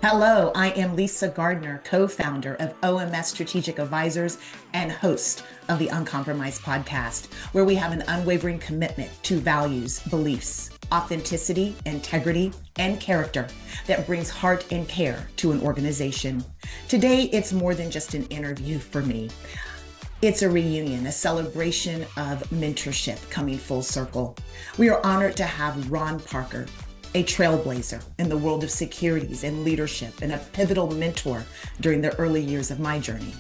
Hello, I am Lisa Gardner, co-founder of OMS Strategic Advisors and host of the Uncompromised podcast, where we have an unwavering commitment to values, beliefs, authenticity, integrity, and character that brings heart and care to an organization. Today, it's more than just an interview for me. It's a reunion, a celebration of mentorship coming full circle. We are honored to have Ron Parker, a trailblazer in the world of securities and leadership, and a pivotal mentor during the early years of my journey.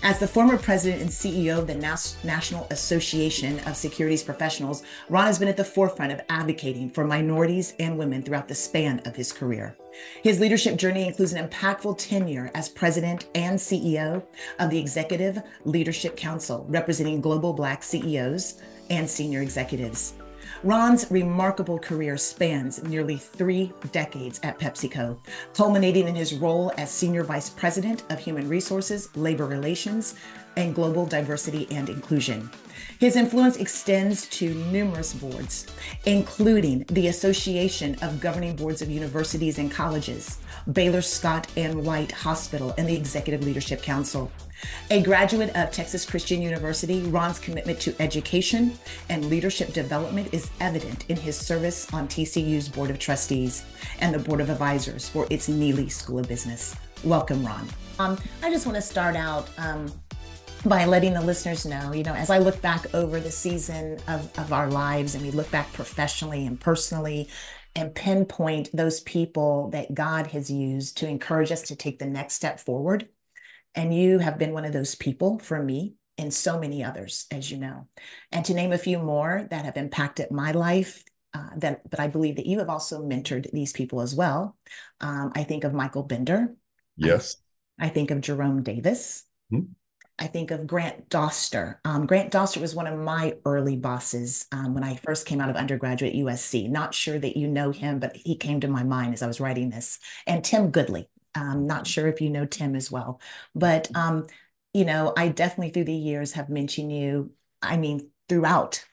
As the former president and CEO of the National Association of Securities Professionals, Ron has been at the forefront of advocating for minorities and women throughout the span of his career. His leadership journey includes an impactful tenure as president and CEO of the Executive Leadership Council, representing global Black CEOs and senior executives. Ron's remarkable career spans nearly 3 decades at PepsiCo, culminating in his role as Senior Vice President of Human Resources, Labor Relations, and Global Diversity and Inclusion. His influence extends to numerous boards, including the Association of Governing Boards of Universities and Colleges, Baylor Scott and White Hospital, and the Executive Leadership Council. A graduate of Texas Christian University, Ron's commitment to education and leadership development is evident in his service on TCU's Board of Trustees and the Board of Advisors for its Neely School of Business. Welcome, Ron. I just want to start out by letting the listeners know, as I look back over the season of our lives and we look back professionally and personally and pinpoint those people that God has used to encourage us to take the next step forward. And you have been one of those people for me and so many others, as you know. And to name a few more that have impacted my life, but I believe that you have also mentored these people as well. I think of Michael Bender. Yes. I think of Jerome Davis. Hmm. I think of Grant Doster. Grant Doster was one of my early bosses when I first came out of undergraduate at USC. Not sure that you know him, but he came to my mind as I was writing this. And Tim Goodley. Not sure if you know Tim as well, but I definitely through the years have mentioned you. I mean, throughout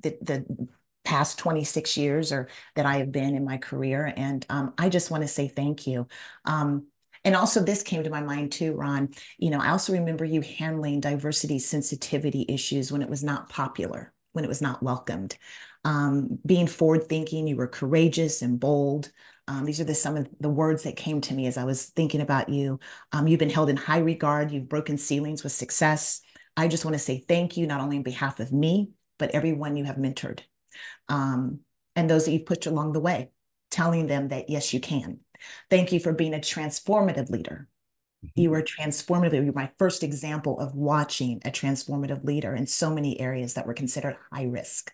the past 26 years or that I have been in my career, and I just want to say thank you. And also, this came to my mind too, Ron. I also remember you handling diversity sensitivity issues when it was not popular, when it was not welcomed. Being forward thinking, you were courageous and bold. These are some of the words that came to me as I was thinking about you. You've been held in high regard. You've broken ceilings with success. I just want to say thank you, not only on behalf of me, but everyone you have mentored and those that you've put along the way, telling them that, yes, you can. Thank you for being a transformative leader. You were transformative. You're my first example of watching a transformative leader in so many areas that were considered high risk.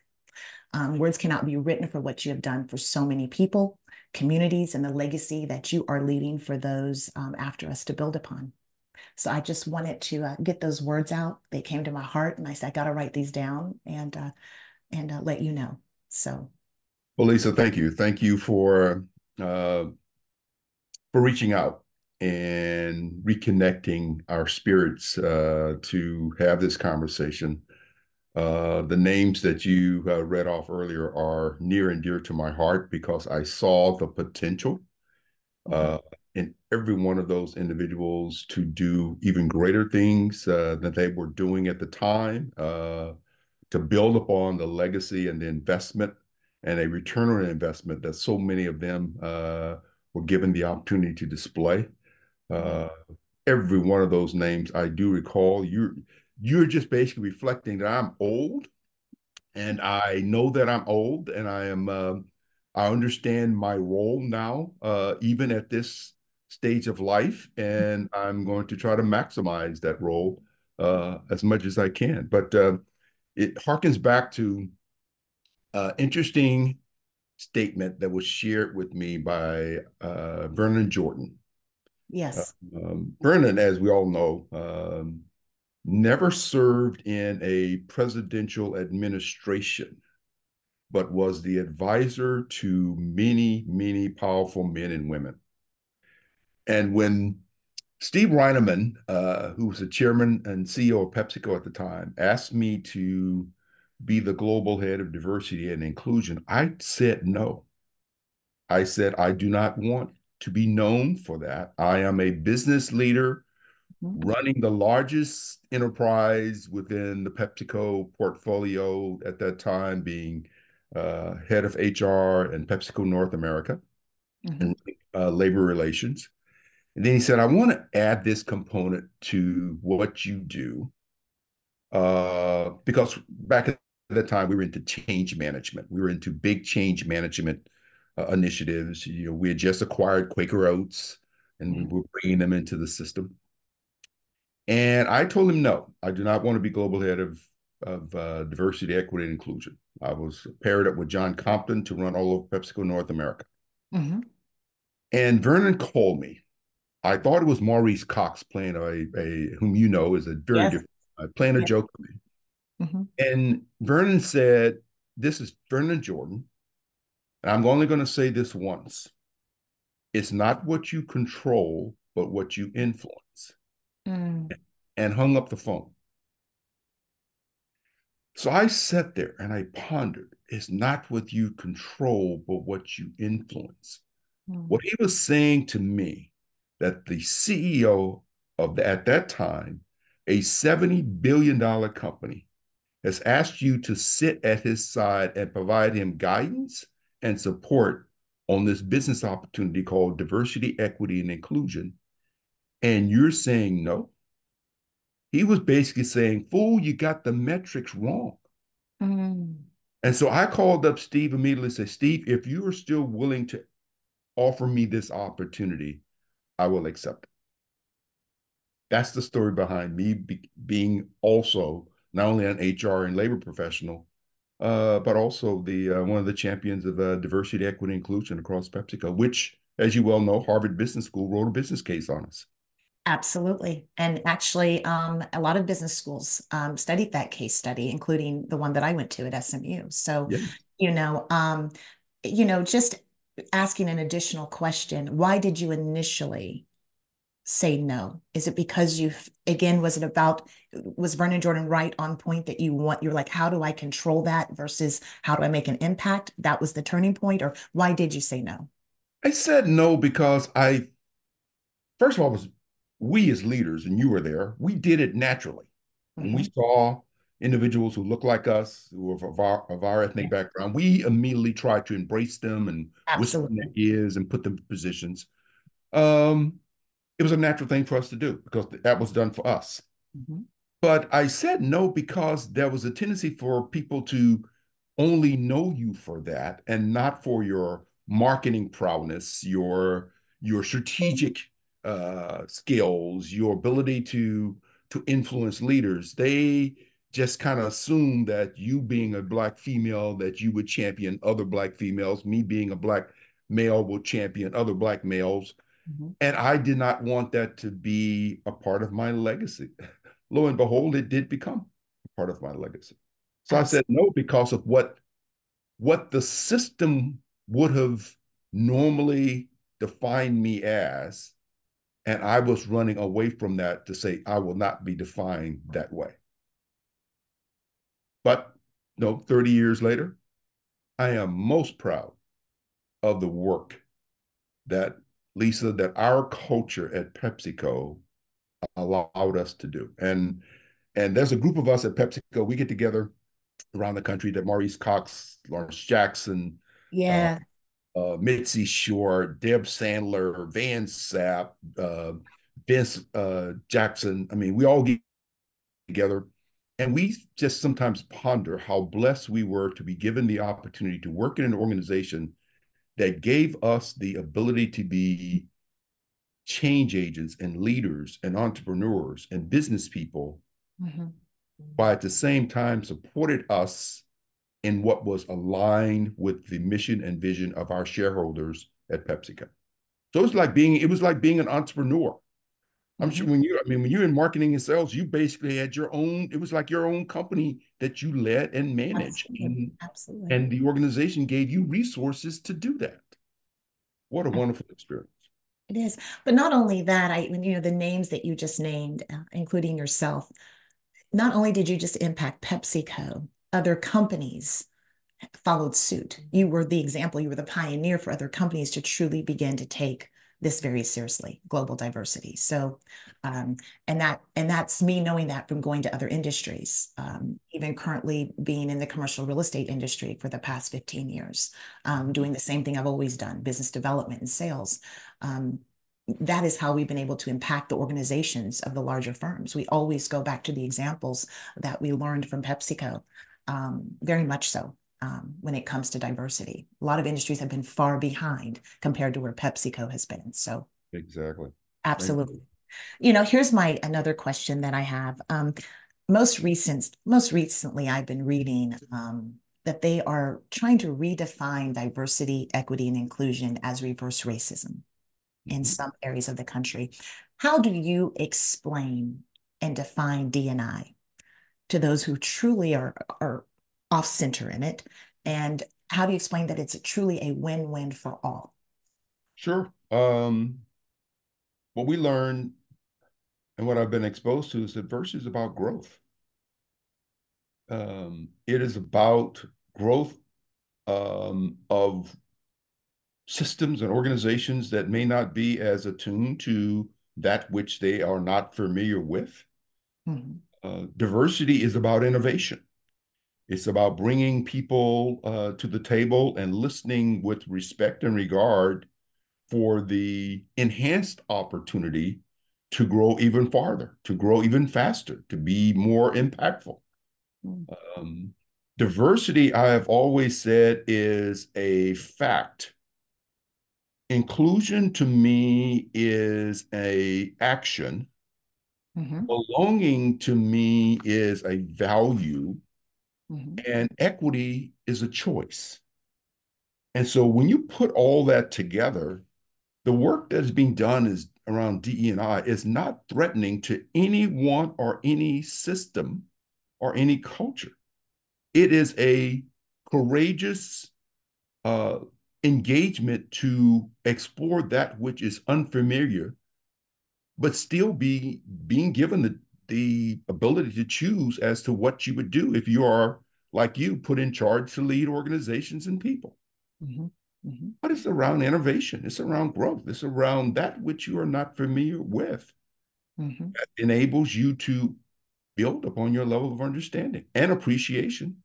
Words cannot be written for what you have done for so many people, communities, and the legacy that you are leaving for those after us to build upon. So I just wanted to get those words out. They came to my heart, and I said, I got to write these down and let you know. So, Well, Lisa, thank you. Thank you for reaching out and reconnecting our spirits to have this conversation. The names that you read off earlier are near and dear to my heart because I saw the potential uh, in every one of those individuals to do even greater things than they were doing at the time, to build upon the legacy and the investment and a return on investment that so many of them were given the opportunity to display. Uh, every one of those names I do recall. You're just basically reflecting that I'm old, and I know that I'm old, and I understand my role now, even at this stage of life, and I'm going to try to maximize that role as much as I can. But it harkens back to interesting statement that was shared with me by Vernon Jordan. Uh, yes. Vernon, as we all know, never served in a presidential administration, but was the advisor to many, many powerful men and women. And when Steve Reineman, who was the chairman and CEO of PepsiCo at the time, asked me to be the global head of diversity and inclusion, I said no. I said, I do not want to be known for that. I am a business leader Mhm. running the largest enterprise within the PepsiCo portfolio at that time, being head of HR and PepsiCo North America Mhm. and labor relations. And then he said, I want to add this component to what you do because back at that time we were into change management. We were into big change management initiatives. We had just acquired Quaker Oats, and we Mhm. were bringing them into the system. And I told him, no, I do not want to be global head of diversity, equity, and inclusion. I was paired up with John Compton to run all of PepsiCo North America. Mhm. And Vernon called me. I thought it was Maurice Cox playing a whom you know is a very Yes. different playing a Yes. joke for me. Mhm. And Vernon said, "This is Vernon Jordan, and I'm only going to say this once. It's not what you control, but what you influence." Mm. And hung up the phone. So I sat there and I pondered. It's not what you control, but what you influence. Mm. What he was saying to me that the CEO of at that time, a $70 billion company, has asked you to sit at his side and provide him guidance and support on this business opportunity called diversity, equity, and inclusion. And you're saying no. He was basically saying, fool, you got the metrics wrong. Mm. And so I called up Steve immediately and said, Steve, if you are still willing to offer me this opportunity, I will accept it. That's the story behind me being also not only an HR and labor professional, but also the one of the champions of diversity, equity, inclusion across PepsiCo, which, as you well know, Harvard Business School wrote a business case on us. Absolutely. And actually, a lot of business schools studied that case study, including the one that I went to at SMU. So, Yeah. you know, um, just asking an additional question, why did you initially say no? Is it because again, was Vernon Jordan right on point that you're like, how do I control that versus how do I make an impact? That was the turning point, or why did you say no? I said no because first of all, was we as leaders, and you were there, we did it naturally. When we Mhm. saw individuals who look like us, who were of our ethnic Yeah, background, we immediately tried to embrace them and whisper in their absolutely. ears and put them in positions. Um, it was a natural thing for us to do because that was done for us. Mhm. But I said no because there was a tendency for people to only know you for that and not for your marketing prowess, your strategic skills, your ability to influence leaders. They just kind of assume that you being a black female, that you would champion other black females. Me being a black male will champion other black males. Mhm. And I did not want that to be a part of my legacy. Lo and behold, it did become a part of my legacy. So I said Absolutely. no because of what the system would have normally defined me as. And I was running away from that to say I will not be defined that way. But no, 30 years later, I am most proud of the work that Lisa, that our culture at PepsiCo allowed us to do. And there's a group of us at PepsiCo. We get together around the country that Maurice Cox, Lawrence Jackson, uh, Yeah. Mitzi Shore, Deb Sandler, Van Sapp, Vince Jackson. I mean, we all get together and we just sometimes ponder how blessed we were to be given the opportunity to work in an organization that gave us the ability to be change agents and leaders and entrepreneurs and business people, Mhm. but at the same time supported us in what was aligned with the mission and vision of our shareholders at PepsiCo. So it was like being an entrepreneur. I'm sure Mhm. when you're in marketing and sales, you basically had your own, it was like your own company that you led and managed. Absolutely. Absolutely. And the organization gave you resources to do that. What a wonderful experience. It is. But not only that, the names that you just named, including yourself, not only did you just impact PepsiCo, other companies followed suit. You were the example, you were the pioneer for other companies to truly begin to take this very seriously, global diversity. So, um, and that's me knowing that from going to other industries, even currently being in the commercial real estate industry for the past 15 years, doing the same thing I've always done, business development and sales. That is how we've been able to impact the organizations of the larger firms. We always go back to the examples that we learned from PepsiCo, very much so. When it comes to diversity, a lot of industries have been far behind compared to where PepsiCo has been. So Exactly. Thank you. absolutely. Here's my another question that I have. Most recently, I've been reading that they are trying to redefine diversity, equity, and inclusion as reverse racism in Mhm. some areas of the country. How do you explain and define D&I to those who truly are off center in it? And how do you explain that it's truly a win-win for all? Sure. What we learned and what I've been exposed to is that diversity is about growth. It is about growth of systems and organizations that may not be as attuned to that which they are not familiar with. Mhm. Diversity is about innovation. It's about bringing people to the table and listening with respect and regard for the enhanced opportunity to grow even farther, to grow even faster, to be more impactful. Mhm. Um, Diversity, I have always said, is a fact. Inclusion to me is a action. Mhm. Belonging to me is a value, Mhm. and equity is a choice. And so when you put all that together, the work that is being done is around DE&I is not threatening to anyone or any system or any culture. It is a courageous uh, engagement to explore that which is unfamiliar, but still being given the ability to choose as to what you would do if you are, like you, put in charge to lead organizations and people. Mhm. Mhm. But it's around innovation. It's around growth. It's around that which you are not familiar with Mhm. that enables you to build upon your level of understanding and appreciation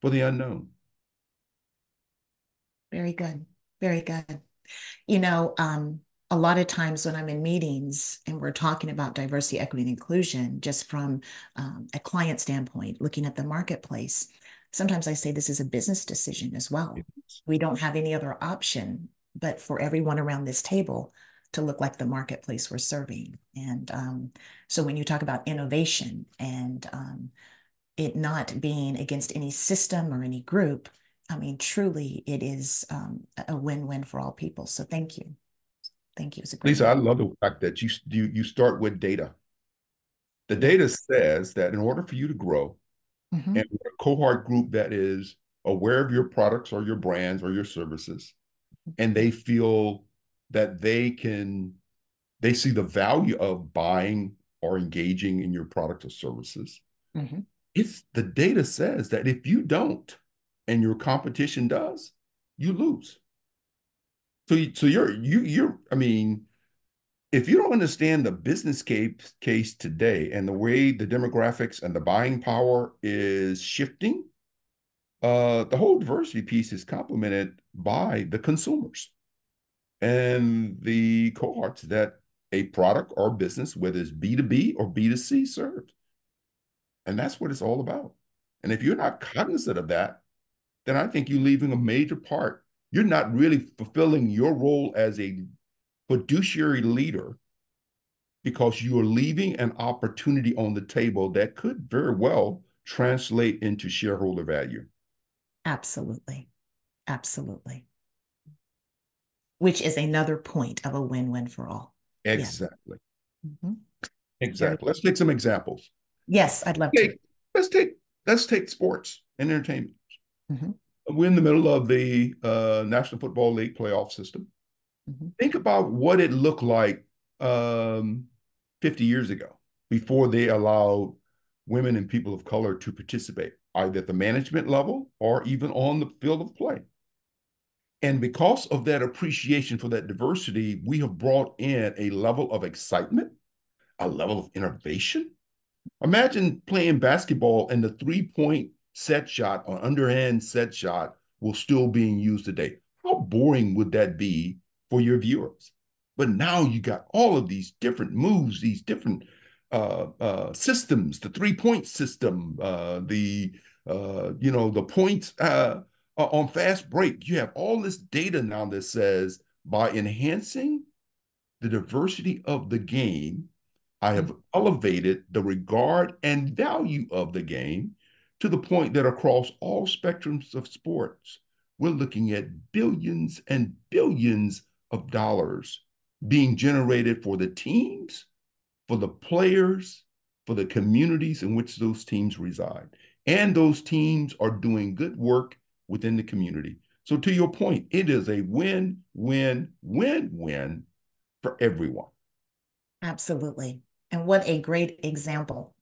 for the unknown. Very good. Very good. You know, um, a lot of times when I'm in meetings and we're talking about diversity, equity, and inclusion, just from a client standpoint, looking at the marketplace, sometimes I say this is a business decision as well. We don't have any other option but for everyone around this table to look like the marketplace we're serving. And so when you talk about innovation and it not being against any system or any group, I mean, truly, it is a win-win for all people. So thank you. Thank you. It's a great Lisa, one. I love the fact that you start with data. The Yeah. data says that in order for you to grow and Hmm. a cohort group that is aware of your products or your brands or your services, and they feel that they see the value of buying or engaging in your product or services. Hmm. It's the data says that if you don't and your competition does, you lose. So you're I mean, if you don't understand the business case today and the way the demographics and the buying power is shifting, the whole diversity piece is complemented by the consumers and the cohorts that a product or business, whether it's B2B or B2C, serves. And that's what it's all about. And if you're not cognizant of that, then I think you're leaving a major part. You're not really fulfilling your role as a fiduciary leader because you are leaving an opportunity on the table that could very well translate into shareholder value. Absolutely. Absolutely. Which is another point of a win-win for all. Yeah. Exactly. Hmm. Very. Exactly. Let's take some examples. Yes, I'd love to. Okay, let's take let's take sports and entertainment. Hmm. We're in the middle of the National Football League playoff system. Hmm. Think about what it looked like um, 50 years ago before they allowed women and people of color to participate, either at the management level or even on the field of play. And because of that appreciation for that diversity, we have brought in a level of excitement, a level of innovation. Imagine playing basketball and the 3-point set shot or underhand set shot will still being used today. How boring would that be for your viewers? But now you got all of these different moves, these different systems, the 3-point system, the points on fast break. You have all this data now that says by enhancing the diversity of the game, I have elevated the regard and value of the game to the point that across all spectrums of sports, we're looking at billions and billions of dollars being generated for the teams, for the players, for the communities in which those teams reside. And those teams are doing good work within the community. So, to your point, it is a win, win, win, win for everyone. Absolutely. And what a great example,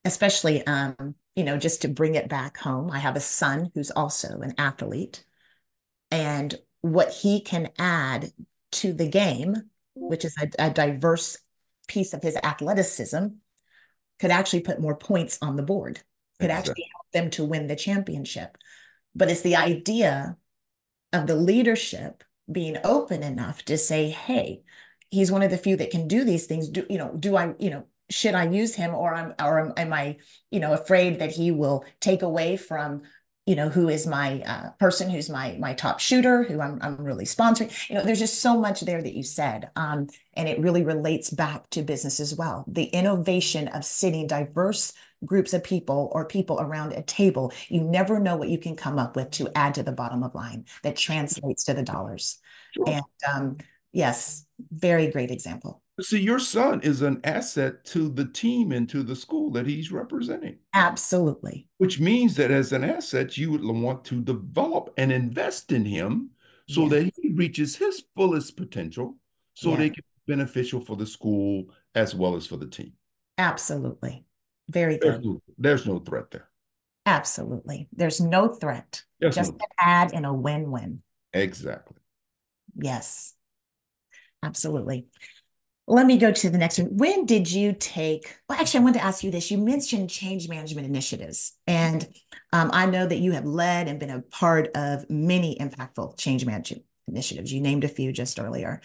especially, just to bring it back home. I have a son who's also an athlete, and what he can add to the game, which is a diverse piece of his athleticism, could actually put more points on the board, could Exactly. actually help them to win the championship. But it's the idea of the leadership being open enough to say, hey, he's one of the few that can do these things. Do I, should I use him, or am I, afraid that he will take away from, who is my person, who's my top shooter, who I'm really sponsoring. There's just so much there that you said, and it really relates back to business as well. The innovation of sitting diverse groups of people or people around a table, you never know what you can come up with to add to the bottom of line that translates to the dollars. Sure. And yes, very great example. See, your son is an asset to the team and to the school that he's representing, Absolutely. which means that as an asset, you would want to develop and invest in him so Yes. that he reaches his fullest potential so they Yes. can be beneficial for the school as well as for the team. Absolutely. Very There's good. no, there's no threat there. Absolutely. There's no threat, There's just no, an add in a win-win. exactly. Yes, absolutely. Let me go to the next one. When did you well, actually, I wanted to ask you this. You mentioned change management initiatives, and I know that you have led and been a part of many impactful change management initiatives. You named a few just earlier.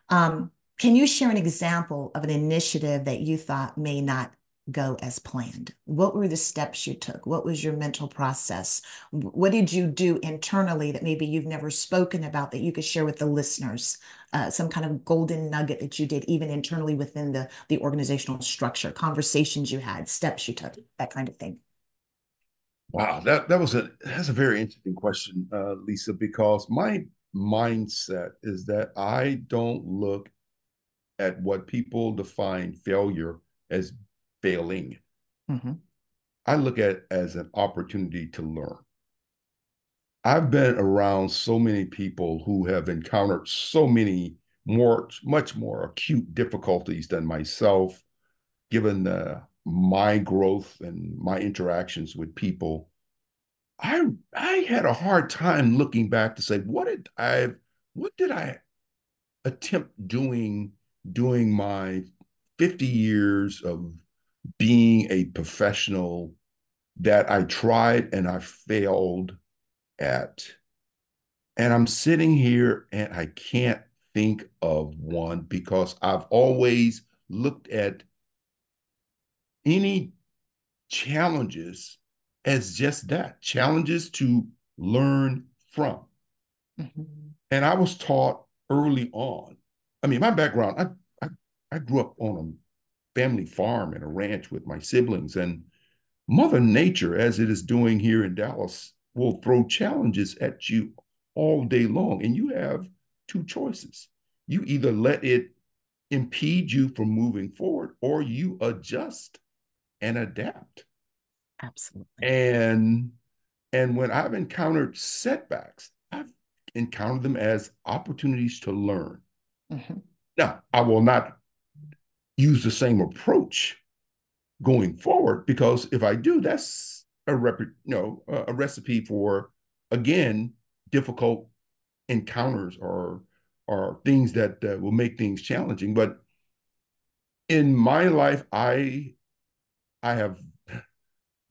Can you share an example of an initiative that you thought may not go as planned? What were the steps you took? What was your mental process? What did you do internally that maybe you've never spoken about that you could share with the listeners? Some kind of golden nugget that you did even internally within the organizational structure, conversations you had, steps you took, that kind of thing. Wow, that's a very interesting question, Lisa, because my mindset is that I don't look at what people define failure as failing. Mhm. I look at it as an opportunity to learn. I've been around so many people who have encountered so many much more acute difficulties than myself, given my growth and my interactions with people. I had a hard time looking back to say, what did I attempt doing during my 50 years of being a professional that I tried and I failed at. And I'm sitting here and I can't think of one because I've always looked at any challenges as just that, challenges to learn from. Mhm. And I was taught early on. I mean, my background, I grew up on a family farm and a ranch with my siblings, and Mother Nature, as it is doing here in Dallas, will throw challenges at you all day long. And you have two choices. You either let it impede you from moving forward or you adjust and adapt. Absolutely. And when I've encountered setbacks, I've encountered them as opportunities to learn. Mhm. Now, I will not use the same approach going forward because if I do, that's a recipe for again difficult encounters or things that will make things challenging. But in my life, I have,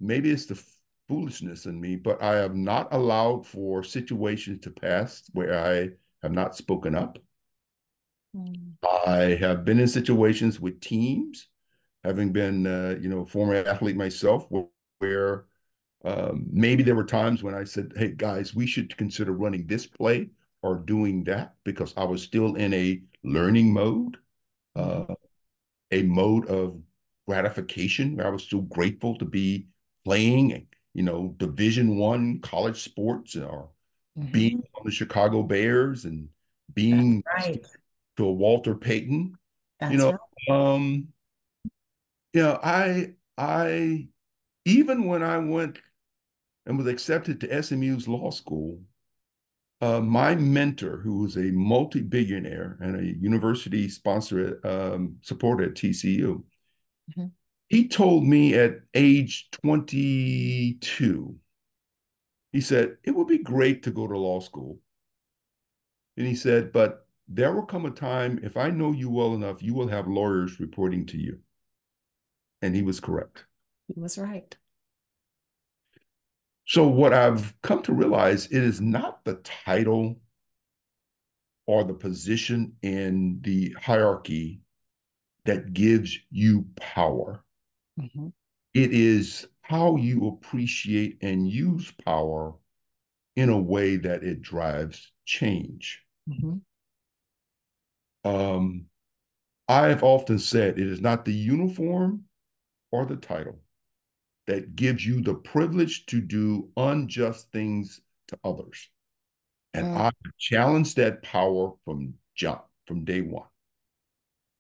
maybe it's the foolishness in me, but I have not allowed for situations to pass where I have not spoken up. Mm. I have been in situations with teams, having been, former athlete myself, where maybe there were times when I said, "Hey guys, we should consider running this play or doing that," because I was still in a learning mode, Mhm. uh, a mode of gratification where I was still grateful to be playing, Division I college sports, or being Mhm. on the Chicago Bears and That's being right. to a Walter Payton. You That's know, right. um, I even when I went and was accepted to SMU's law school, my mentor, who was a multi-billionaire and a university sponsor supporter at TCU, Mhm. he told me at age 22, he said, it would be great to go to law school. And he said, but there will come a time, if I know you well enough, you will have lawyers reporting to you. And he was correct. He was right. So what I've come to realize, it is not the title or the position in the hierarchy that gives you power. Mhm. It is how you appreciate and use power in a way that it drives change. Mhm. Um, I've often said it is not the uniform or the title that gives you the privilege to do unjust things to others. And Mm. I challenge that power from day one.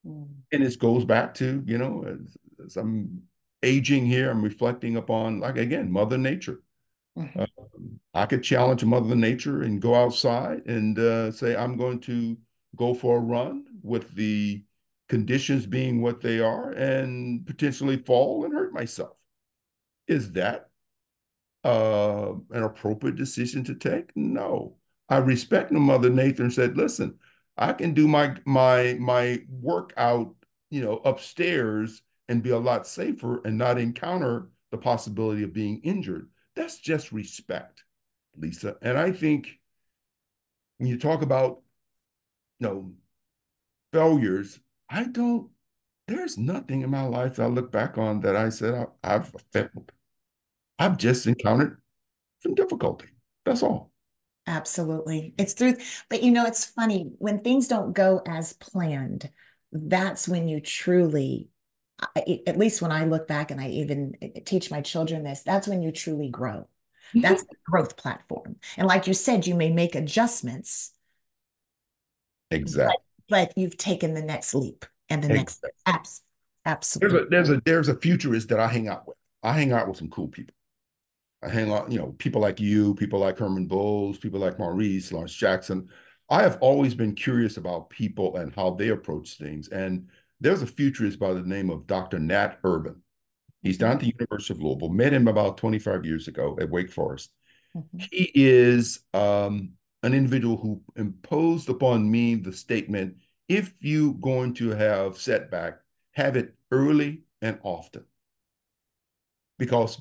Mm. And it goes back to, as I'm aging here, I'm reflecting upon, like, again, Mother Nature. Mhm. I could challenge Mother Nature and go outside and say, I'm going to go for a run with the conditions being what they are and potentially fall and hurt myself. Is that an appropriate decision to take? No. I respect the Mother Nature and said, listen, I can do my workout, upstairs and be a lot safer and not encounter the possibility of being injured. That's just respect, Lisa. And I think when you talk about, you know, failures, I don't, there's nothing in my life that I look back on that I said I've failed. I've just encountered some difficulty. That's all. Absolutely. It's through, but it's funny when things don't go as planned, that's when you truly, at least when I look back and I even teach my children this, that's when you truly grow. That's Mhm. the growth platform. And like you said, you may make adjustments, but, Exactly. but you've taken the next leap and the next Exactly. There's absolutely. a there's a there's a futurist that I hang out with. I hang out with some cool people. I hang out, people like you, people like Herman Bowles, people like Maurice, Lawrence Jackson. I have always been curious about people and how they approach things. And there's a futurist by the name of Dr. Nat Urban. He's down Mhm. at the University of Louisville. Met him about 25 years ago at Wake Forest. Mhm. He is an individual who imposed upon me the statement, if you're going to have setback, have it early and often. Because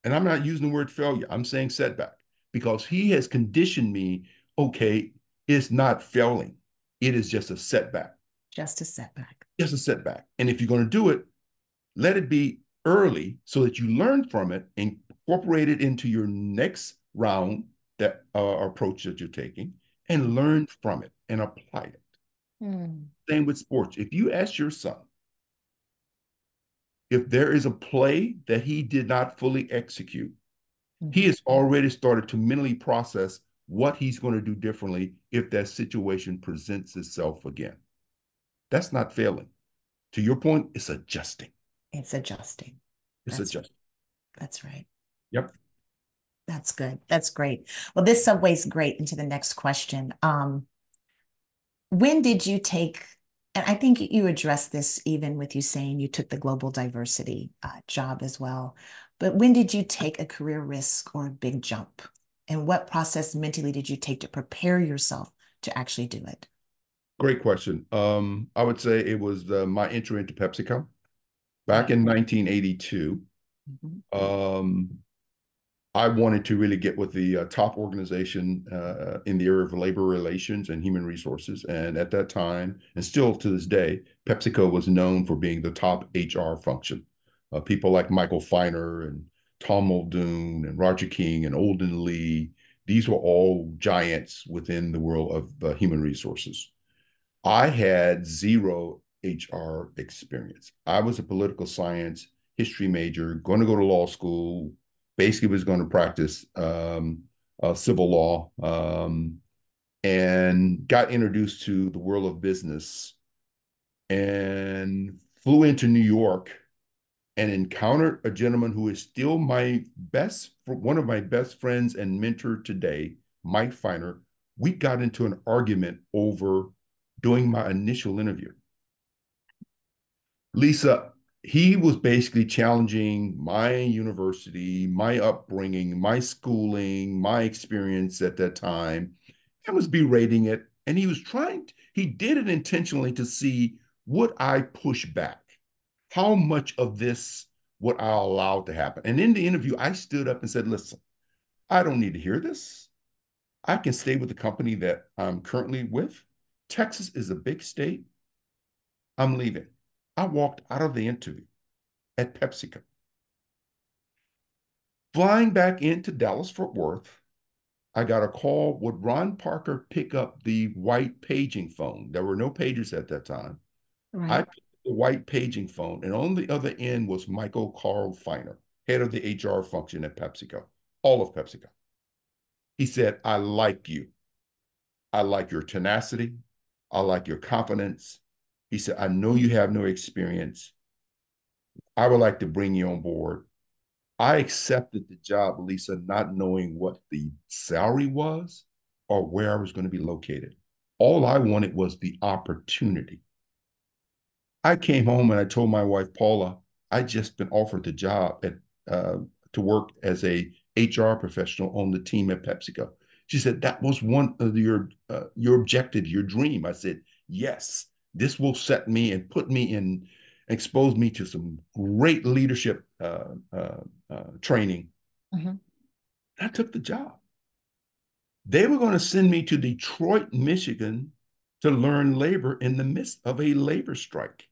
and I'm not using the word failure, I'm saying setback, because he has conditioned me, okay, it's not failing. It is just a setback, Just a setback. just a setback. And if you're going to do it, let it be early so that you learn from it and incorporate it into your next round, that approach that you're taking, and learn from it and apply it. Mm. Same with sports. If you ask your son if there is a play that he did not fully execute, he Mhm. has already started to mentally process what he's going to do differently if that situation presents itself again. That's not failing. To your point, it's adjusting. It's adjusting. It's That's adjusting. that's right. Yep. That's good. That's great. Well, this segues great into the next question. When did you take, and I think you addressed this even with you saying you took the global diversity job as well, but when did you take a career risk or a big jump And what process mentally did you take to prepare yourself to actually do it? Great question. I would say it was my entry into PepsiCo back Right. in 1982. Mhm. Um, I wanted to really get with the top organization in the area of labor relations and human resources. And at that time, and still to this day, PepsiCo was known for being the top HR function. People like Michael Feiner and Tom Muldoon and Roger King and Olden Lee, these were all giants within the world of human resources. I had zero HR experience. I was a political science history major, going to go to law school, basically was going to practice civil law, and got introduced to the world of business and flew into New York and encountered a gentleman who is still one of my best friends and mentor today, Mike Feiner. We got into an argument over doing my initial interview. Lisa, he was basically challenging my university, my upbringing, my schooling, my experience at that time, and was berating it. And he did it intentionally to see would I push back? How much of this would I allow to happen? And in the interview, I stood up and said, listen, I don't need to hear this. I can stay with the company that I'm currently with. Texas is a big state. I'm leaving. I walked out of the interview at PepsiCo. Flying back into Dallas Fort Worth, I got a call. Would Ron Parker pick up the white paging phone? There were no pagers at that time. I Right. picked up the white paging phone, and on the other end was Michael Carl Feiner, head of the HR function at PepsiCo, all of PepsiCo. He said, I like you. I like your tenacity. I like your confidence. He said, I know you have no experience. I would like to bring you on board. I accepted the job, Lisa, not knowing what the salary was or where I was going to be located. All I wanted was the opportunity. I came home and I told my wife, Paula, I just been offered the job uh, to work as a HR professional on the team at PepsiCo. She said, that was one of your objective, your dream. I said, yes, this will set me and put me in, expose me to some great leadership training. Mhm. I took the job. They were going to send me to Detroit, Michigan to learn labor in the midst of a labor strike.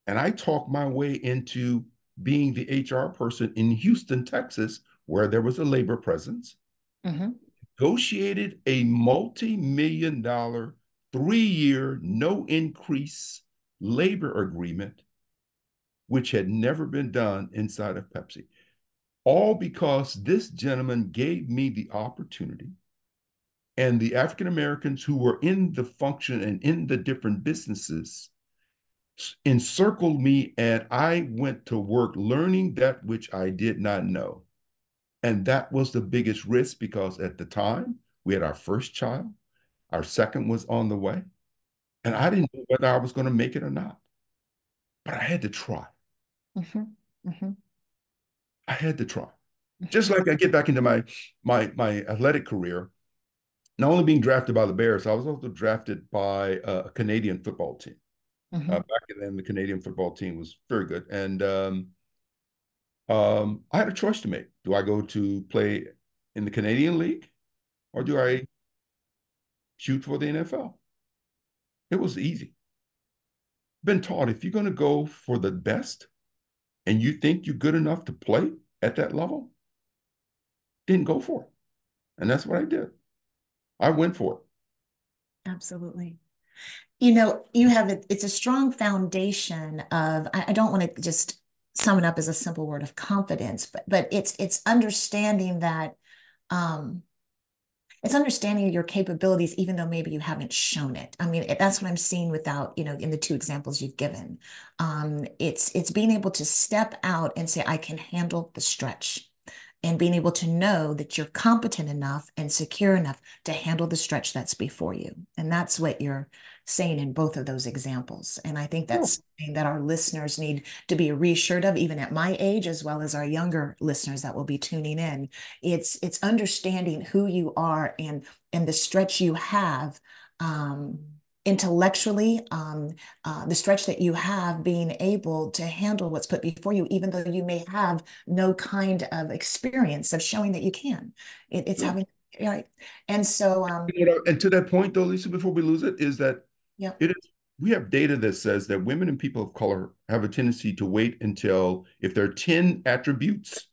And I talked my way into being the HR person in Houston, Texas, where there was a labor presence, Mhm. negotiated a multi-million-dollar, 3-year, no increase labor agreement, which had never been done inside of Pepsi. All because this gentleman gave me the opportunity, and the African Americans who were in the function and in the different businesses encircled me, and I went to work learning that which I did not know. And that was the biggest risk because at the time we had our first child, our second was on the way, and I didn't know whether I was going to make it or not. But I had to try. Mhm. Mhm. I had to try. Just like I get back into my athletic career, not only being drafted by the Bears, I was also drafted by a Canadian football team. Mhm. Back then, the Canadian football team was very good, and I had a choice to make. Do I go to play in the Canadian League or do I shoot for the NFL? It was easy. Been taught if you're going to go for the best and you think you're good enough to play at that level, then go for it. And that's what I did. I went for it. Absolutely. You know, you have it's a strong foundation of, I don't want to just sum it up as a simple word of confidence, but it's understanding that um it's understanding your capabilities, even though maybe you haven't shown it. I mean, that's what I'm seeing without, in the two examples you've given. It's being able to step out and say, I can handle the stretch. and being able to know that you're competent enough and secure enough to handle the stretch that's before you. And that's what you're saying in both of those examples. And I think Yeah. that's something that our listeners need to be reassured of, even at my age, as well as our younger listeners that will be tuning in. It's understanding who you are and the stretch you have, intellectually, the stretch that you have being able to handle what's put before you, even though you may have no kind of experience of showing that you can. It's Yeah. having, right. And so, And to that point, though, Lisa, before we lose it, is that yeah, it is we have data that says that women and people of color have a tendency to wait until if there are 10 attributes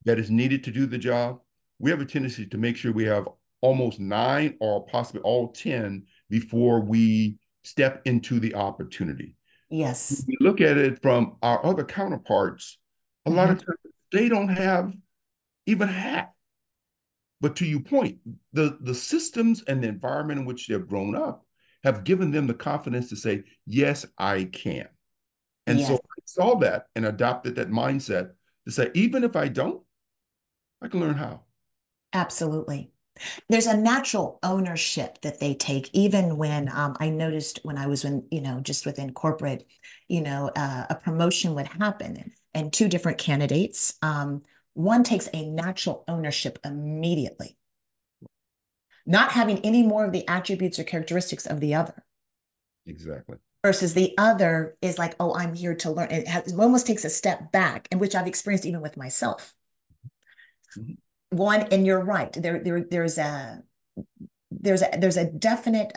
that is needed to do the job, we have a tendency to make sure we have almost 9 or possibly all 10 before we step into the opportunity. When yes. we look at it from our other counterparts, a lot Mhm. of times they don't have even half. But to your point, the systems and the environment in which they've grown up have given them the confidence to say, yes, I can. And so Yes, I saw that and adopted that mindset to say, even if I don't, I can learn how. absolutely. There's a natural ownership that they take, even when I noticed when I was just within corporate, a promotion would happen and two different candidates, one takes a natural ownership immediately, not having any more of the attributes or characteristics of the other. Exactly. Versus the other is like, oh, I'm here to learn. It almost takes a step back, and which I've experienced even with myself. Mhm. One, and you're right. There's a definite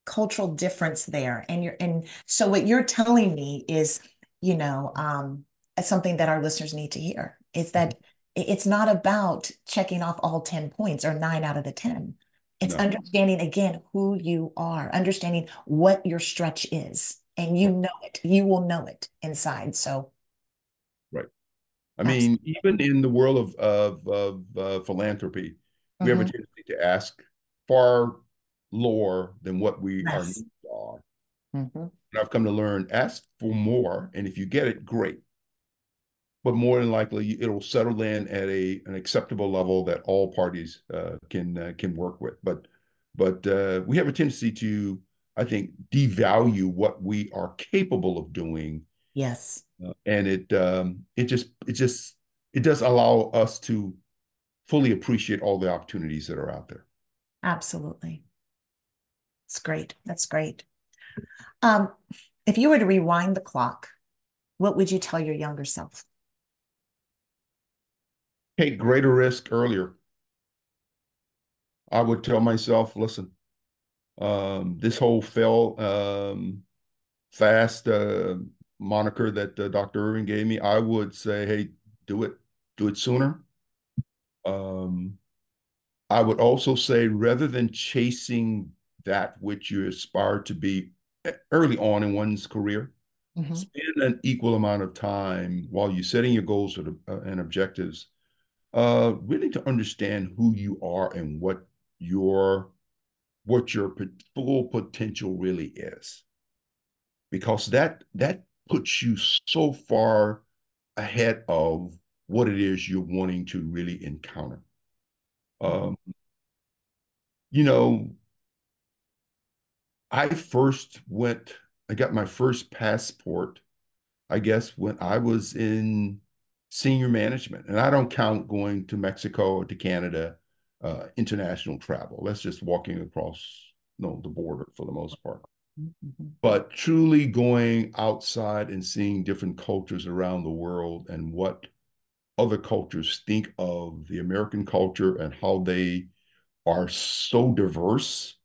cultural difference there, and so what you're telling me is, you know, um, something that our listeners need to hear is Mhm. that it's not about checking off all 10 points or 9 out of the 10. It's No. understanding again who you are, understanding what your stretch is, and you Right. know it. You will know it inside. So, Right. I mean, absolutely. even in the world of philanthropy, we have a Mhm. tendency to ask far lower than what our Yes. needs are. Mhm. And I've come to learn, ask for more, and if you get it, great. But more than likely, it'll settle in at an acceptable level that all parties can work with. But we have a tendency to, I think, devalue what we are capable of doing, Yes, and it does allow us to fully appreciate all the opportunities that are out there. absolutely. It's great. That's great. Um, if you were to rewind the clock, what would you tell your younger self? Take greater risk earlier. I would tell myself, listen, this whole fast moniker that Dr. Irving gave me, I would say, hey, do it, do it sooner. Um, I would also say, rather than chasing that which you aspire to be early on in one's career, Mhm. spend an equal amount of time while you're setting your goals and objectives, really to understand who you are and what your full potential really is, because that puts you so far ahead of what it is you're wanting to really encounter. Mhm. Um, you know, I first went, I got my first passport, I guess, when I was in senior management. And I don't count going to Mexico or to Canada, international travel. That's just walking across, the border for the most part. Mhm. But truly going outside and seeing different cultures around the world and what other cultures think of the American culture and how they are so diverse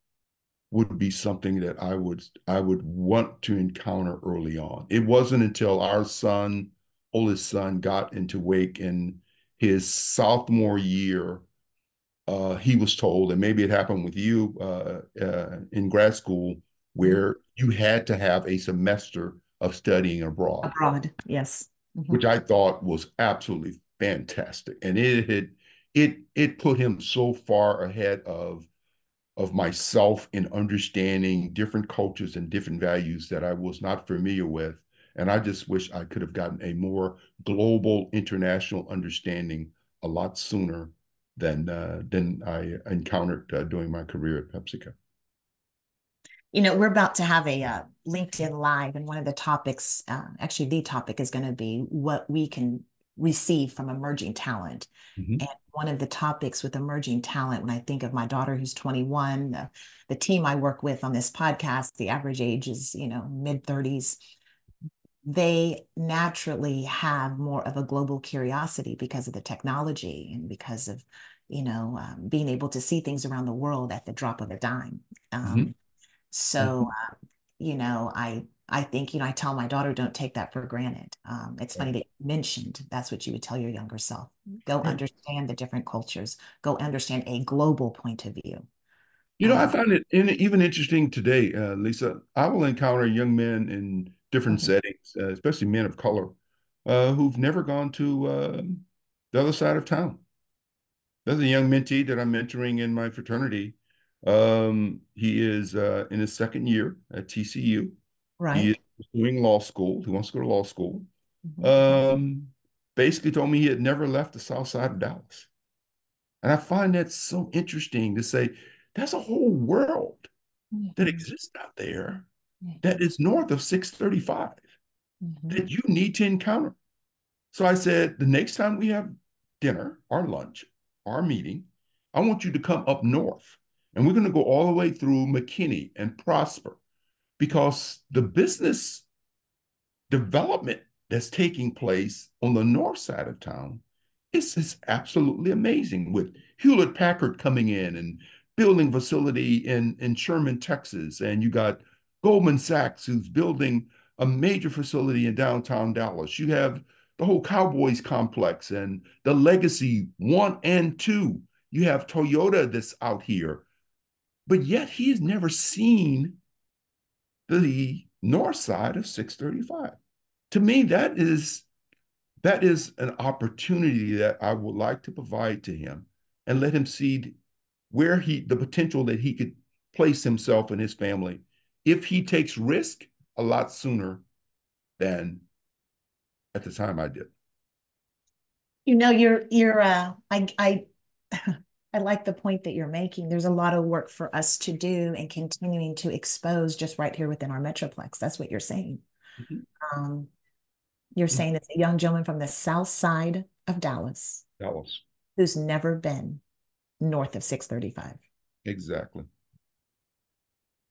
would be something that I would want to encounter early on. It wasn't until our oldest son, got into Wake in his sophomore year, he was told, and maybe it happened with you in grad school, Mhm. where you had to have a semester of studying abroad, Abroad, yes. Mhm. which I thought was absolutely fantastic. And it put him so far ahead of myself in understanding different cultures and different values that I was not familiar with. And I just wish I could have gotten a more global, international understanding a lot sooner than I encountered during my career at PepsiCo. We're about to have a LinkedIn Live, and one of the topics, actually, the topic is going to be what we can receive from emerging talent. Mhm. And one of the topics with emerging talent, when I think of my daughter who's 21, the team I work with on this podcast, the average age is, mid 30s. They naturally have more of a global curiosity because of the technology and because of, being able to see things around the world at the drop of a dime. Mhm. So, Mhm. I think, I tell my daughter, don't take that for granted. It's funny Right. that you mentioned that's what you would tell your younger self. Go Right. understand the different cultures, go understand a global point of view. I Uh, find it even interesting today, Lisa. I will encounter young men in different mhm, settings, especially men of color, who've never gone to the other side of town. There's a young mentee that I'm mentoring in my fraternity. He is in his second year at TCU. He is right. doing law school. He wants to go to law school. Mhm, Um, Basically told me he had never left the south side of Dallas. And I find that so interesting to say there's a whole world that mhm, exists out there that mhm, is north of 635 mhm, that you need to encounter. So I said, the next time we have dinner or lunch or meeting, I want you to come up north. And we're going to go all the way through McKinney and Prosper because the business development that's taking place on the north side of town is absolutely amazing with Hewlett Packard coming in and building facility in Sherman, Texas. And you got Goldman Sachs who's building a major facility in downtown Dallas. You have the whole Cowboys complex and the Legacy 1 and 2. You have Toyota that's out here, but yet he's never seen the north side of 635. To me, that is an opportunity that I would like to provide to him and let him see where the potential that he could place himself and his family if he takes risk a lot sooner than at the time I did. I I like the point that you're making. There's a lot of work for us to do and continuing to expose just right here within our Metroplex. That's what you're saying. Mhm. Um, you're Mhm. saying it's a young gentleman from the south side of Dallas Dallas. who's never been north of 635. Exactly.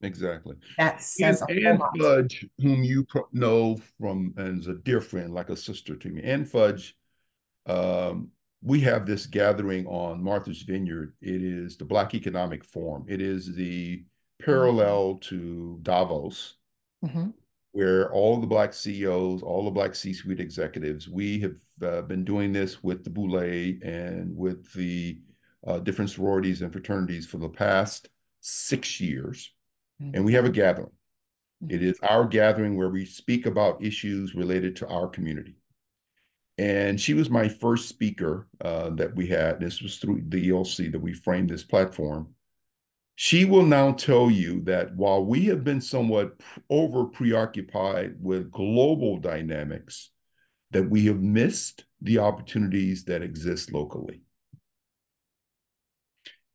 Exactly. That says a whole And lot. Fudge, whom you know from and is a dear friend, like a sister to me, and Fudge, um, we have this gathering on Martha's Vineyard. It is the Black Economic Forum. It is the parallel to Davos, Mhm. where all the Black CEOs, all the Black C-suite executives, we have been doing this with the Boulay and with the different sororities and fraternities for the past 6 years. And we Mhm. have a gathering. It Mhm. is our gathering where we speak about issues related to our community. And she was my first speaker that we had. This was through the ELC that we framed this platform. She will now tell you that while we have been somewhat over preoccupied with global dynamics, that we have missed the opportunities that exist locally.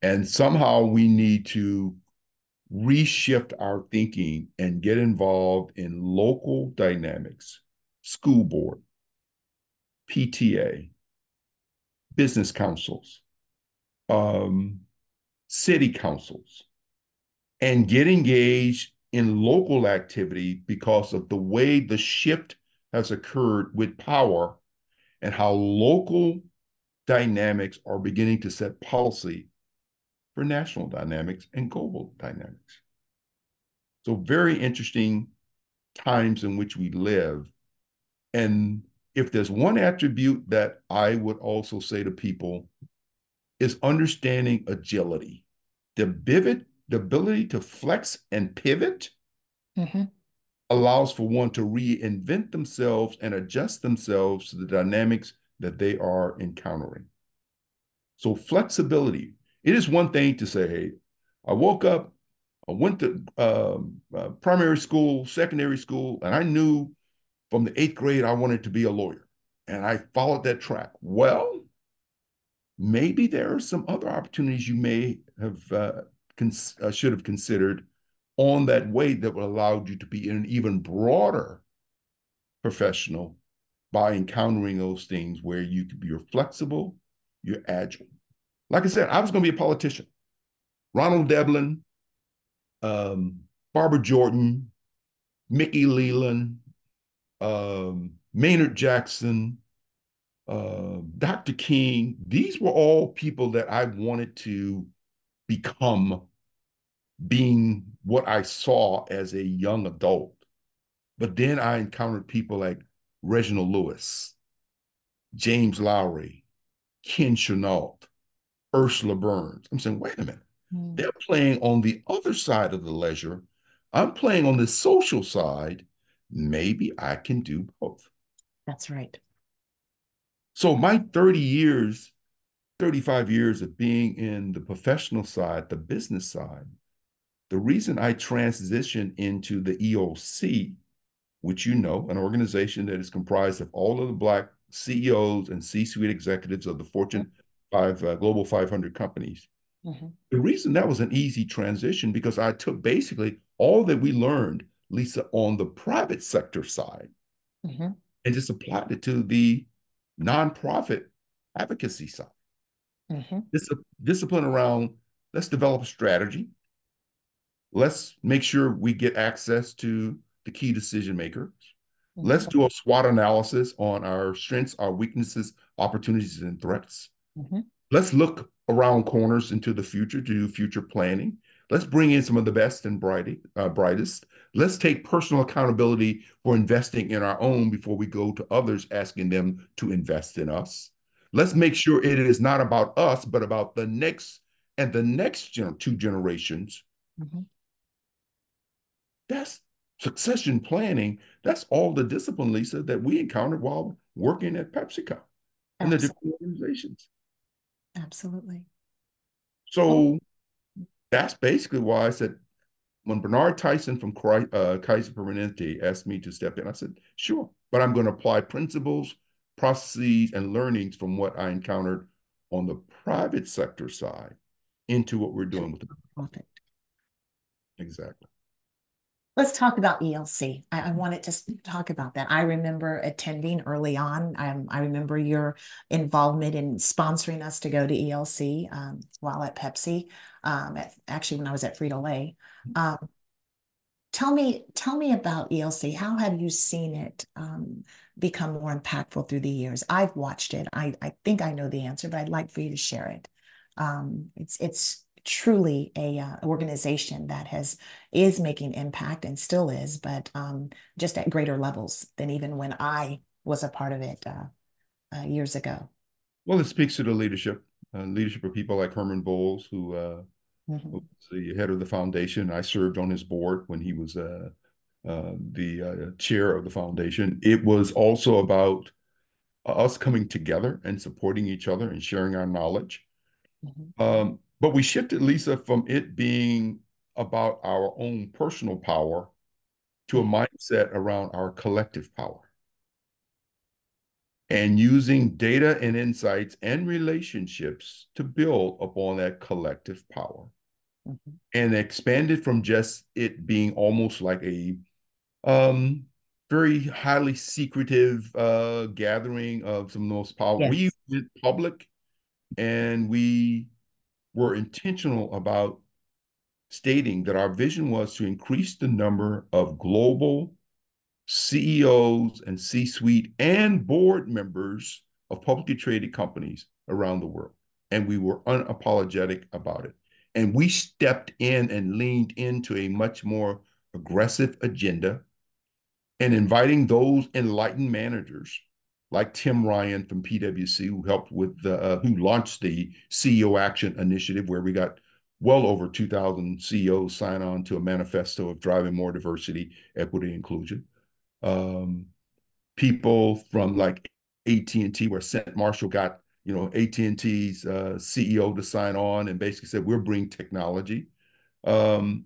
And somehow we need to reshift our thinking and get involved in local dynamics, school board, PTA, business councils, um, city councils, and get engaged in local activity because of the way the shift has occurred with power and how local dynamics are beginning to set policy for national dynamics and global dynamics. So, very interesting times in which we live. And if there's one attribute that I would also say to people is understanding agility, the ability to flex and pivot Mhm. allows for one to reinvent themselves and adjust themselves to the dynamics that they are encountering. So flexibility, it is one thing to say, hey, I woke up, I went to primary school, secondary school, and I knew from the eighth grade I wanted to be a lawyer. And I followed that track. Well, maybe there are some other opportunities you may have should have considered on that way that would allow you to be an even broader professional by encountering those things where you're flexible, you're agile. Like I said, I was going to be a politician. Ronald Devlin, Barbara Jordan, Mickey Leland, Maynard Jackson, Dr. King. These were all people that I wanted to become, being what I saw as a young adult. But then I encountered people like Reginald Lewis, James Lowry, Ken Chenault, Ursula Burns. I'm saying, wait a minute. Mm. They're playing on the other side of the ledger. I'm playing on the social side. Maybe I can do both. That's right. So my 30 years, 35 years of being in the professional side, the business side, the reason I transitioned into the ELC, which you know, an organization that is comprised of all of the Black CEOs and C-suite executives of the Fortune 5 Global 500 companies. Mhm. The reason that was an easy transition because I took basically all that we learned, Lisa, on the private sector side Mhm. and just applied it to the nonprofit advocacy side. Mhm. Discipline around, let's develop a strategy. Let's make sure we get access to the key decision makers. Let's Mhm. do a SWOT analysis on our strengths, our weaknesses, opportunities, and threats. Mhm. Let's look around corners into the future to do future planning. Let's bring in some of the best and brightest. Let's take personal accountability for investing in our own before we go to others asking them to invest in us. Let's make sure it is not about us, but about the next and the next two generations. Mhm. That's succession planning. That's all the discipline, Lisa, that we encountered while working at PepsiCo and the Absolutely. different organizations. Absolutely. Well, So that's basically why I said, when Bernard Tyson from Kaiser Permanente asked me to step in, I said, sure, but I'm going to apply principles, processes, and learnings from what I encountered on the private sector side into what we're doing with it. profit. Exactly. Let's talk about ELC. I wanted to talk about that. I remember attending early on. I remember your involvement in sponsoring us to go to ELC while at Pepsi. Actually, when I was at Frito-Lay. Um, tell me about ELC. How have you seen it become more impactful through the years? I've watched it. I think I know the answer, but I'd like for you to share it. It's truly a organization that is making impact and still is, but just at greater levels than even when I was a part of it years ago. Well, it speaks to the leadership of people like Herman Bowles, who was Mhm. the head of the foundation. I served on his board when he was the chair of the foundation. It was also about us coming together and supporting each other and sharing our knowledge. Mhm. But we shifted, Lisa, from it being about our own personal power to a Mhm. mindset around our collective power and using data and insights and relationships to build upon that collective power Mhm. and expanded from just it being almost like a um, very highly secretive gathering of some of the most powerful. We Yes. went public and we were intentional about stating that our vision was to increase the number of global CEOs and C-suite and board members of publicly traded companies around the world. And we were unapologetic about it. And we stepped in and leaned into a much more aggressive agenda and inviting those enlightened managers like Tim Ryan from PwC, who helped with who launched the CEO Action Initiative, where we got well over 2,000 CEOs sign on to a manifesto of driving more diversity, equity, inclusion. Um, People from like AT&T, where Sent Marshall got AT&T's CEO to sign on and basically said, we're bringing technology. Um,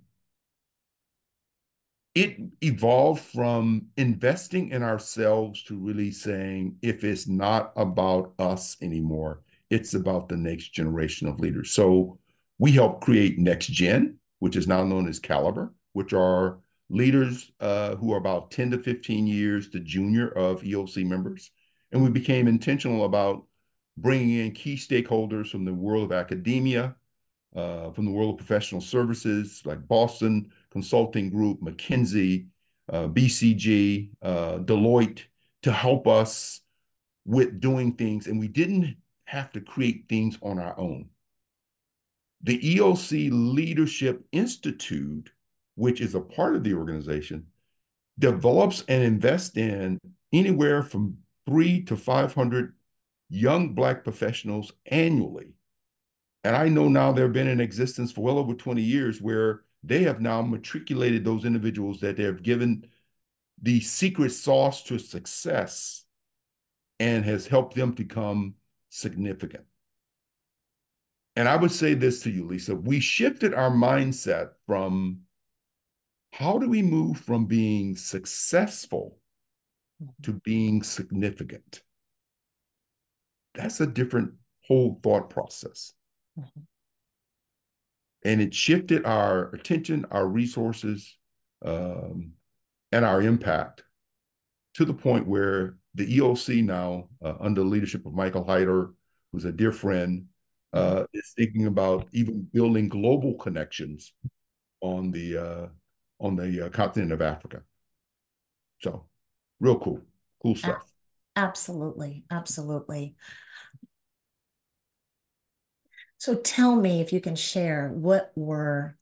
it evolved from investing in ourselves to really saying, if it's not about us anymore, It's about the next generation of leaders. So we help create Next Gen, which is now known as Caliber, which are leaders who are about 10 to 15 years the junior of ELC members. And we became intentional about bringing in key stakeholders from the world of academia, from the world of professional services like Boston Consulting Group, McKinsey, BCG, Deloitte, to help us with doing things. And we didn't have to create things on our own. The ELC Leadership Institute, which is a part of the organization, develops and invests in anywhere from 300 to 500 young Black professionals annually. And I know now they've been in existence for well over 20 years, where they have now matriculated those individuals that they have given the secret sauce to success and has helped them become significant. And I would say this to you, Lisa, we shifted our mindset from how do we move from being successful to being significant? That's a different whole thought process. And it shifted our attention, our resources, and our impact to the point where the ELC now, under the leadership of Michael Hyder, who's a dear friend, is thinking about even building global connections on the continent of Africa. So, real cool stuff. Absolutely, absolutely. So tell me if you can share what were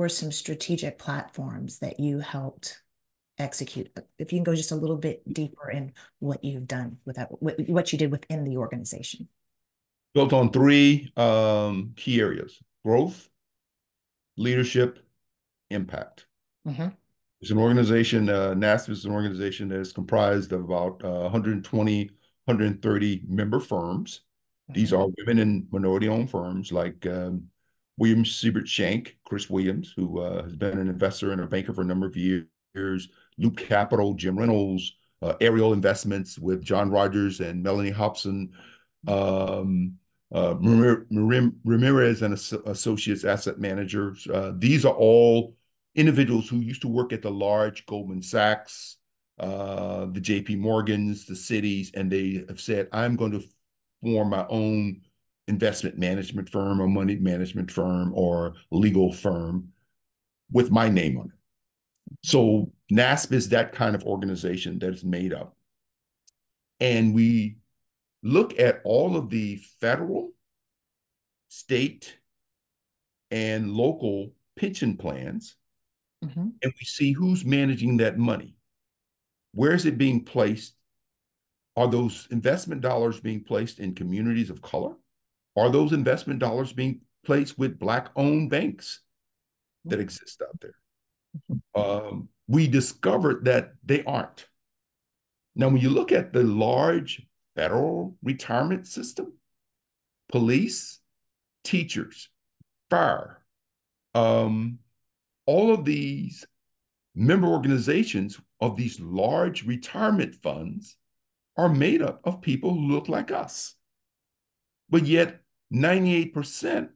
some strategic platforms that you helped execute? If you can go just a little bit deeper in what you've done with that, what you did within the organization. Built on three key areas: growth, leadership, impact. It's an organization, NASDAQ is an organization that is comprised of about 120, 130 member firms. These are women and minority-owned firms like Williams Siebert Shank, Chris Williams, who has been an investor and a banker for a number of years, Loop Capital, Jim Reynolds, Ariel Investments with John Rogers and Melanie Hobson, Ramirez and Associates Asset Managers. These are all individuals who used to work at the large Goldman Sachs, the JP Morgans, the Cities, and they have said, I'm going to form my own investment management firm or money management firm or legal firm with my name on it. So NASP is that kind of organization that is made up. And we look at all of the federal, state, and local pension plans, and we see who's managing that money. Where is it being placed? Are those investment dollars being placed in communities of color? Are those investment dollars being placed with Black-owned banks that exist out there? We discovered that they aren't. Now, when you look at the large federal retirement system, police, teachers, fire, all of these member organizations of these large retirement funds are made up of people who look like us. But yet 98%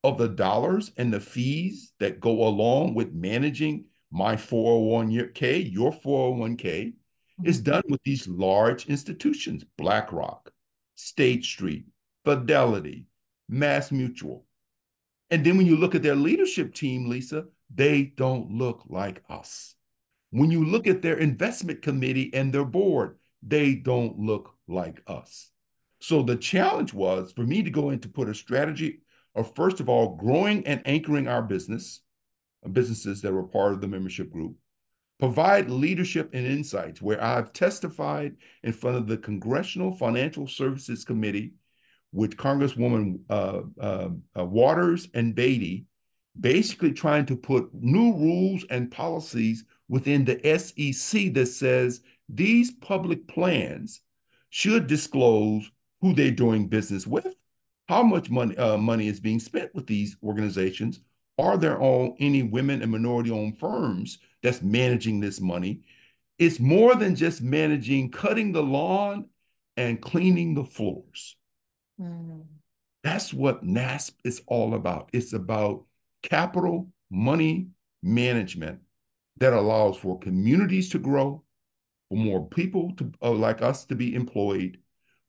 of the dollars and the fees that go along with managing my 401k, your 401k, is done with these large institutions: BlackRock, State Street, Fidelity, Mass Mutual. And then when you look at their leadership team, Lisa, they don't look like us. When you look at their investment committee and their board, they don't look like us. So the challenge was for me to go in to put a strategy of, first of all, growing and anchoring our businesses that were part of the membership group, provide leadership and insights, where I've testified in front of the Congressional Financial Services Committee with Congresswoman Waters and Beatty, basically trying to put new rules and policies within the SEC that says these public plans should disclose who they're doing business with, how much money is being spent with these organizations, are there any women and minority-owned firms that's managing this money? It's more than just managing, cutting the lawn and cleaning the floors. Mm. That's what NASP is all about. It's about capital money management that allows for communities to grow, for more people to like us to be employed,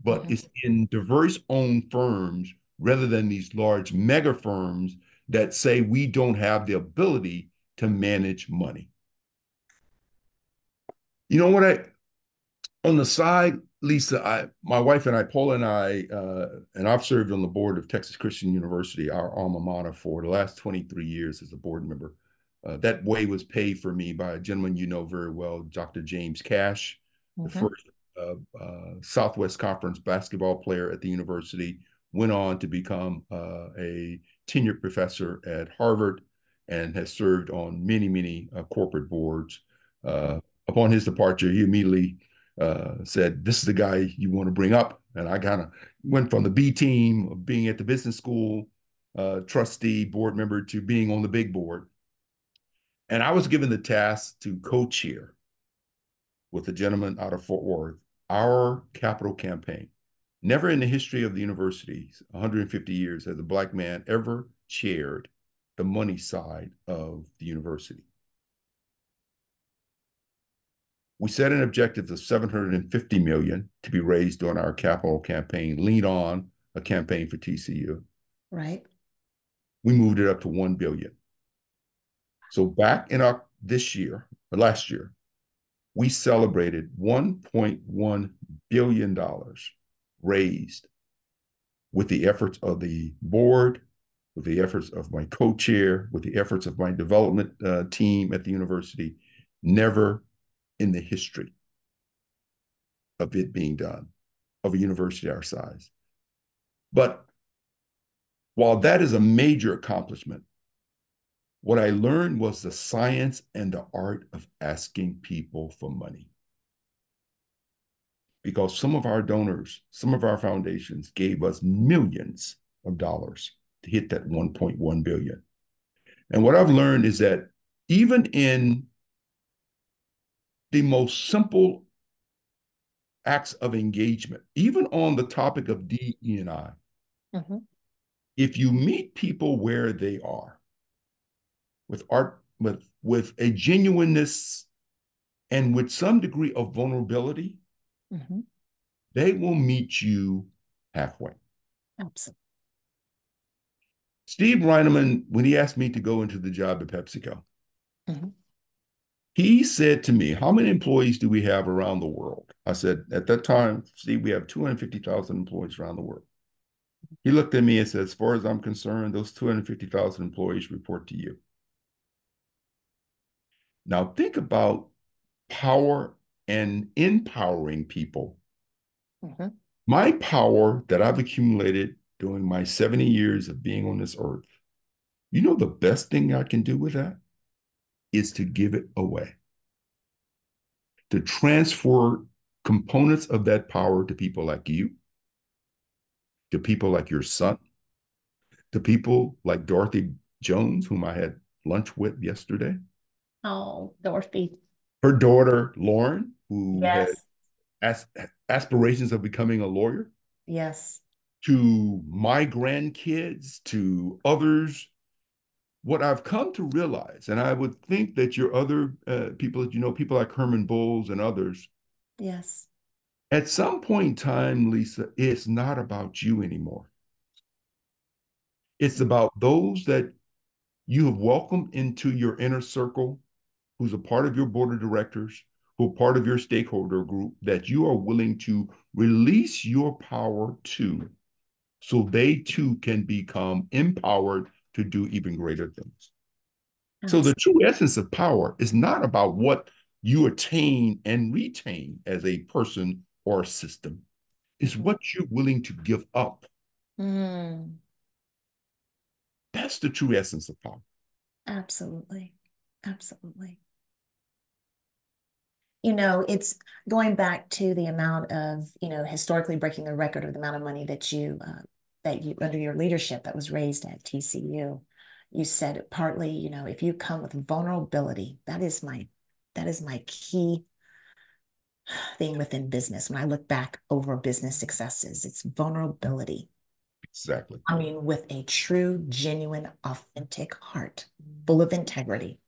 but Mhm. it's in diverse owned firms rather than these large mega firms that say we don't have the ability to manage money. You know what I on the side, Lisa, my wife and I, Paula and I, and I've served on the board of Texas Christian University, our alma mater, for the last 23 years as a board member. That way was paid for me by a gentleman you know very well, Dr. James Cash, the Mhm. first Southwest Conference basketball player at the university, went on to become a tenured professor at Harvard and has served on many, many corporate boards. Upon his departure, he immediately said, "This is the guy you want to bring up." And I kind of went from the B team of being at the business school, trustee, board member, to being on the big board. And I was given the task to co-chair with a gentleman out of Fort Worth our capital campaign. Never in the history of the university, 150 years, has a Black man ever chaired the money side of the university. We set an objective of 750 million to be raised during our capital campaign, lean on a campaign for TCU. Right. We moved it up to 1 billion. So back in our this year, or last year, we celebrated $1.1 billion raised with the efforts of the board, with the efforts of my co-chair, with the efforts of my development team at the university. Never in the history of it being done, of a university our size. But while that is a major accomplishment, what I learned was the science and the art of asking people for money. Because some of our donors, some of our foundations gave us millions of dollars to hit that 1.1 billion. And what I've learned is that even in the most simple acts of engagement, even on the topic of DE&I, Mhm. if you meet people where they are with art, with a genuineness and with some degree of vulnerability, Mhm. they will meet you halfway. Absolutely. Steve Reineman, when he asked me to go into the job at PepsiCo, Mhm. he said to me, "How many employees do we have around the world?" I said, "At that time, Steve, we have 250,000 employees around the world." He looked at me and said, "As far as I'm concerned, those 250,000 employees report to you." Now think about power and empowering people. Mhm. My power that I've accumulated during my 70 years of being on this earth, you know, the best thing I can do with that is to give it away, to transfer components of that power to people like you, to people like your son, to people like Dorothy Jones, whom I had lunch with yesterday, Oh, Dorothy. her daughter, Lauren, who had Yes. as- aspirations of becoming a lawyer, Yes. to my grandkids, to others. What I've come to realize, and I would think that your other people that you know, people like Herman Bulls and others, Yes. at some point in time, Lisa, it's not about you anymore. It's about those that you have welcomed into your inner circle, who's a part of your board of directors, who are part of your stakeholder group, that you are willing to release your power to, so they too can become empowered to do even greater things. So the Absolutely. true essence of power is not about what you attain and retain as a person or a system. It's Mhm. what you're willing to give up. Mm. That's the true essence of power. Absolutely. Absolutely. It's going back to the amount of, historically breaking the record of the amount of money that you, under your leadership, that was raised at TCU. You said it partly, if you come with vulnerability, that is my key thing within business. When I look back over business successes, it's vulnerability. Exactly. I mean, with a true, genuine, authentic heart, full of integrity.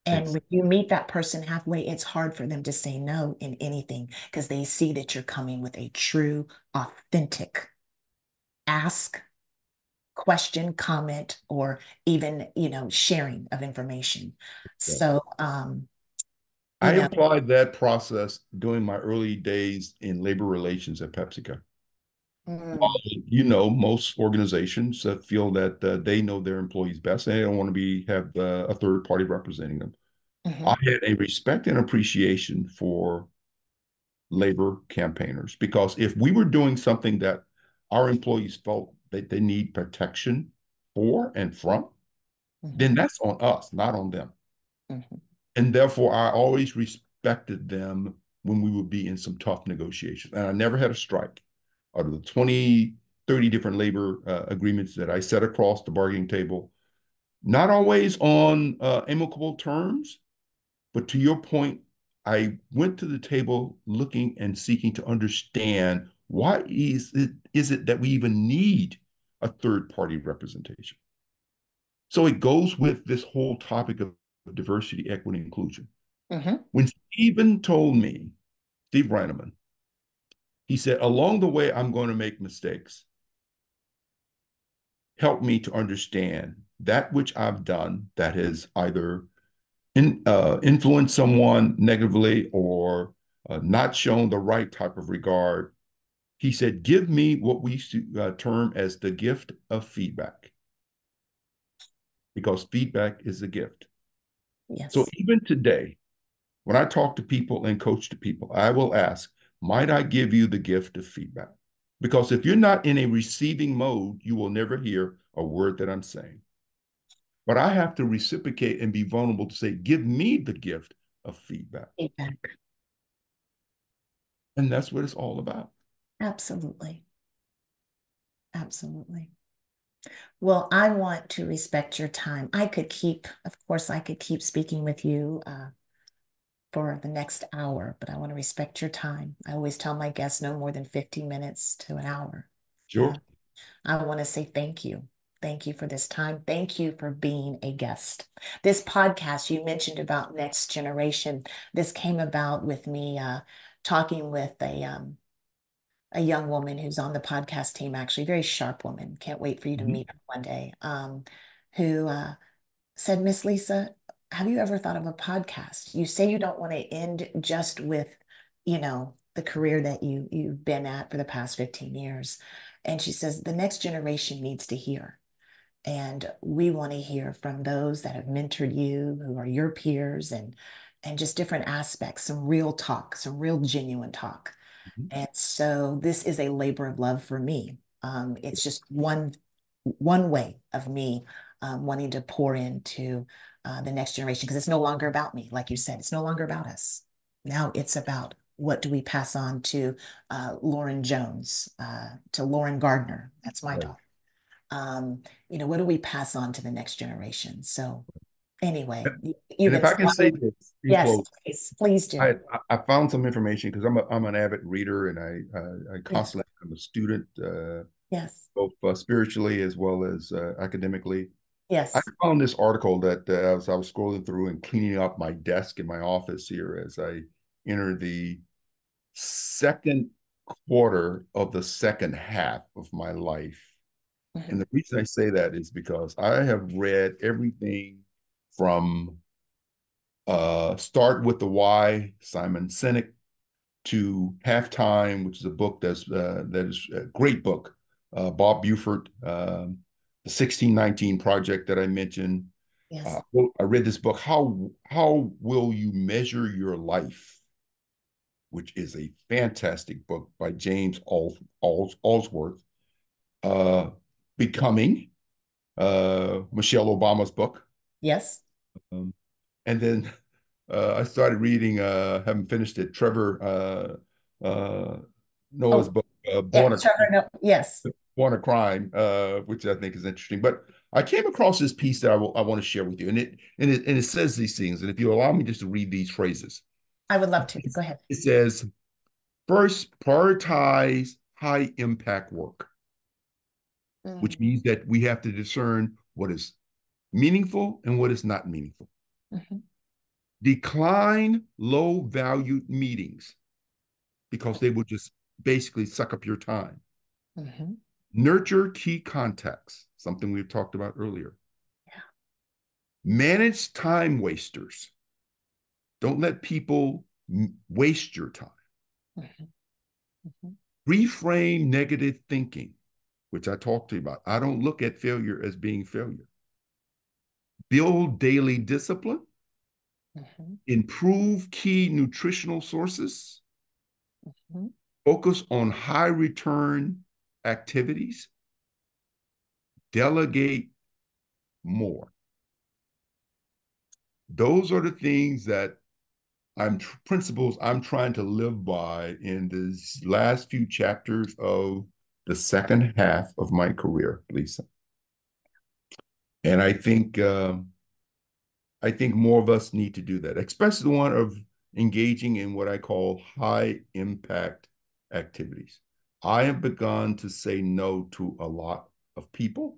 And when you meet that person halfway, it's hard for them to say no in anything because they see that you're coming with a true, authentic ask, question, comment, or even, sharing of information. Exactly. So, you I know, applied that process during my early days in labor relations at PepsiCo. mm, Most organizations feel that they know their employees best and they don't want to have a third party representing them. I mhm, had a respect and appreciation for labor campaigners because if we were doing something that our employees felt that they need protection for and from, mhm, then that's on us, not on them. mhm. And therefore, I always respected them when we would be in some tough negotiations. And I never had a strike. Out of the 20, 30 different labor agreements that I set across the bargaining table, not always on amicable terms, but to your point, I went to the table looking and seeking to understand why is it that we even need a third party representation? So it goes with this whole topic of diversity, equity, inclusion. Mhm. When Stephen told me, Steve Reineman, he said, along the way, I'm going to make mistakes. Help me to understand that which I've done that has either influenced someone negatively or not shown the right type of regard. He said, give me what we term as the gift of feedback, because feedback is a gift. So Yes. even today, when I talk to people and coach to people, I will ask, might I give you the gift of feedback? Because if you're not in a receiving mode, you will never hear a word that I'm saying. But I have to reciprocate and be vulnerable to say, give me the gift of feedback. Feedback. And that's what it's all about. Absolutely. Absolutely. Well, I want to respect your time. Of course, I could keep speaking with you for the next hour, but I want to respect your time. I always tell my guests no more than 50 minutes to an hour. Sure. I want to say thank you. Thank you for this time. Thank you for being a guest. This podcast you mentioned about next generation, this came about with me talking with a young woman who's on the podcast team, actually, very sharp woman. Can't wait for you to Mhm. meet her one day. Who said, Miss Lisa, have you ever thought of a podcast? You say you don't want to end just with, the career that you've been at for the past 15 years. And she says, the next generation needs to hear. And we want to hear from those that have mentored you, who are your peers, and just different aspects, some real talk, some real genuine talk. Mhm. And so this is a labor of love for me. It's just one way of me wanting to pour into the next generation because it's no longer about me, like you said. It's no longer about us. Now it's about what do we pass on to Lauren Jones, to Lauren Gardner. That's my Right. daughter. What do we pass on to the next generation? So anyway, you've And if I can say inspired. this in Yes, close, please do. I found some information because I'm an avid reader and I Yes, constantly am a student, yes, both spiritually as well as academically. I yes, found this article that as I was scrolling through and cleaning up my desk in my office here as I entered the second quarter of the second half of my life. And mhm, the reason I say that is because I have read everything from Start with the Why, Simon Sinek, to Halftime, which is a book that is a great book. Bob Buford, the 1619 Project that I mentioned. yes, I read this book, How Will You Measure Your Life, which is a fantastic book by James Allsworth. Uh, Becoming, Michelle Obama's book. yes. Um, and then I started reading, haven't finished it, Trevor Noah's Oh, book, yeah, Trevor. No, yes, Born a Crime, which I think is interesting. But I came across this piece that I want to share with you, and it says these things. And if you allow me just to read these phrases, I would love to. Go ahead. it says, first, prioritize high impact work. which means that we have to discern what is meaningful and what is not meaningful. Decline low valued meetings because they will just basically suck up your time. Nurture key contacts, something we've talked about earlier. Manage time wasters. Don't let people waste your time. Reframe negative thinking, which I talked to you about. I don't look at failure as being failure. Build daily discipline. Improve key nutritional sources. Focus on high return activities. Delegate more. Those are the things that principles I'm trying to live by in these last few chapters of the second half of my career, Lisa. And I think more of us need to do that, especially the one of engaging in what I call high impact activities. I have begun to say no to a lot of people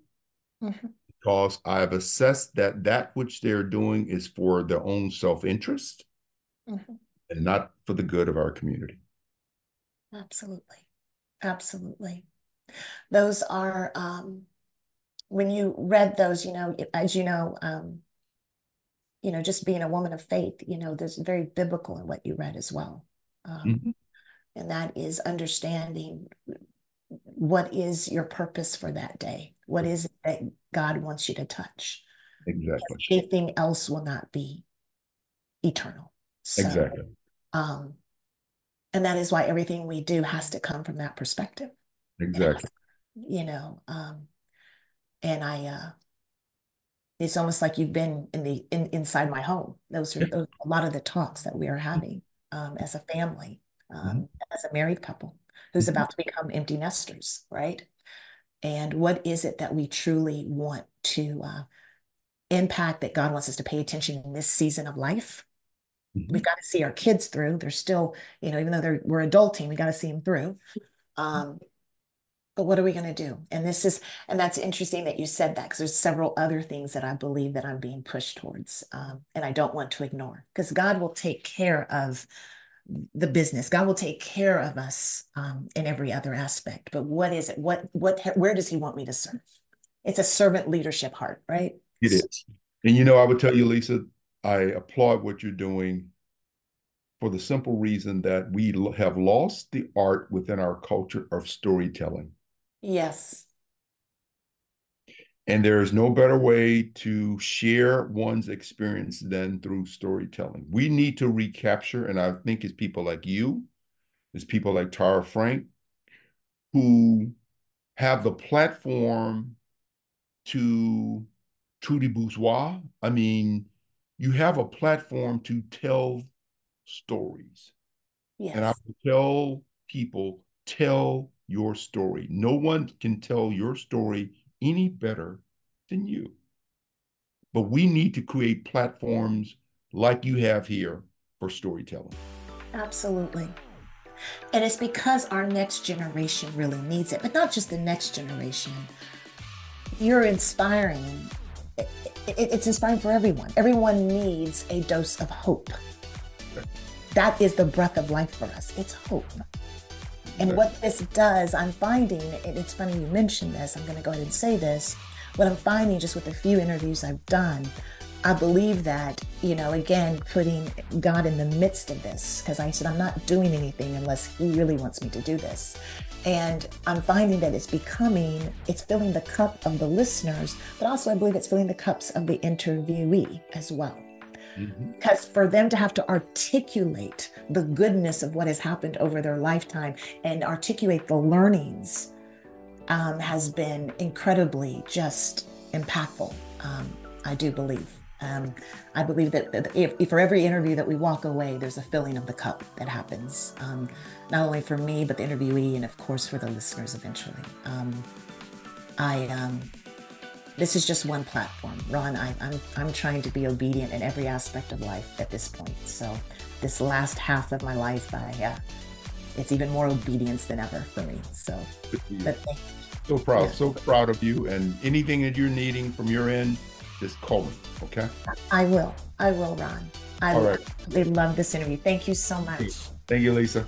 because I have assessed that which they're doing is for their own self-interest and not for the good of our community. Absolutely. Absolutely. Those are, when you read those, as just being a woman of faith, there's very biblical in what you read as well. And that is understanding what is your purpose for that day? What is it that God wants you to touch? Exactly. Anything else will not be eternal. So, exactly. And that is why everything we do has to come from that perspective. Exactly. And it's almost like you've been inside my home. Those are a lot of the talks that we are having as a family, as a married couple who's about to become empty nesters, right? And what is it that we truly want to impact, that God wants us to pay attention in this season of life? We've got to see our kids through. They're still, even though we're adulting, we got to see them through. But what are we going to do? And that's interesting that you said that, because there's several other things that I believe that I'm being pushed towards. And I don't want to ignore, because God will take care of the business. God will take care of us in every other aspect. But what is it? Where does he want me to serve? It's a servant leadership heart, right? It is. And I would tell you, Lisa, I applaud what you're doing for the simple reason that we have lost the art within our culture of storytelling. Yes. And there is no better way to share one's experience than through storytelling. We need to recapture, and I think it's people like you, it's people like Tara Frank, who have the platform to Trudy Bourgeois. I mean, you have a platform to tell stories. Yes. And I would tell people, tell your story. No one can tell your story any better than you. But we need to create platforms like you have here for storytelling. Absolutely. And it's because our next generation really needs it, but not just the next generation. You're inspiring. It's inspiring for everyone. Everyone needs a dose of hope. That is the breath of life for us. It's hope. And what this does, I'm finding, and it's funny you mentioned this, I'm going to go ahead and say this, what I'm finding just with the few interviews I've done, I believe that, again, putting God in the midst of this, because I said, I'm not doing anything unless he really wants me to do this. And I'm finding that it's filling the cup of the listeners, but also I believe it's filling the cups of the interviewee as well. Because for them to have to articulate the goodness of what has happened over their lifetime and articulate the learnings has been incredibly just impactful, I do believe. I believe that if for every interview that we walk away, there's a filling of the cup that happens, not only for me, but the interviewee, and of course for the listeners eventually. This is just one platform, Ron. I'm trying to be obedient in every aspect of life at this point. So this last half of my life, it's even more obedience than ever for me. So, but Yeah, so proud of you. And anything that you're needing from your end, just call me. Okay. I will. I will, Ron. All I right. love this interview. Thank you so much. Thank you, Lisa.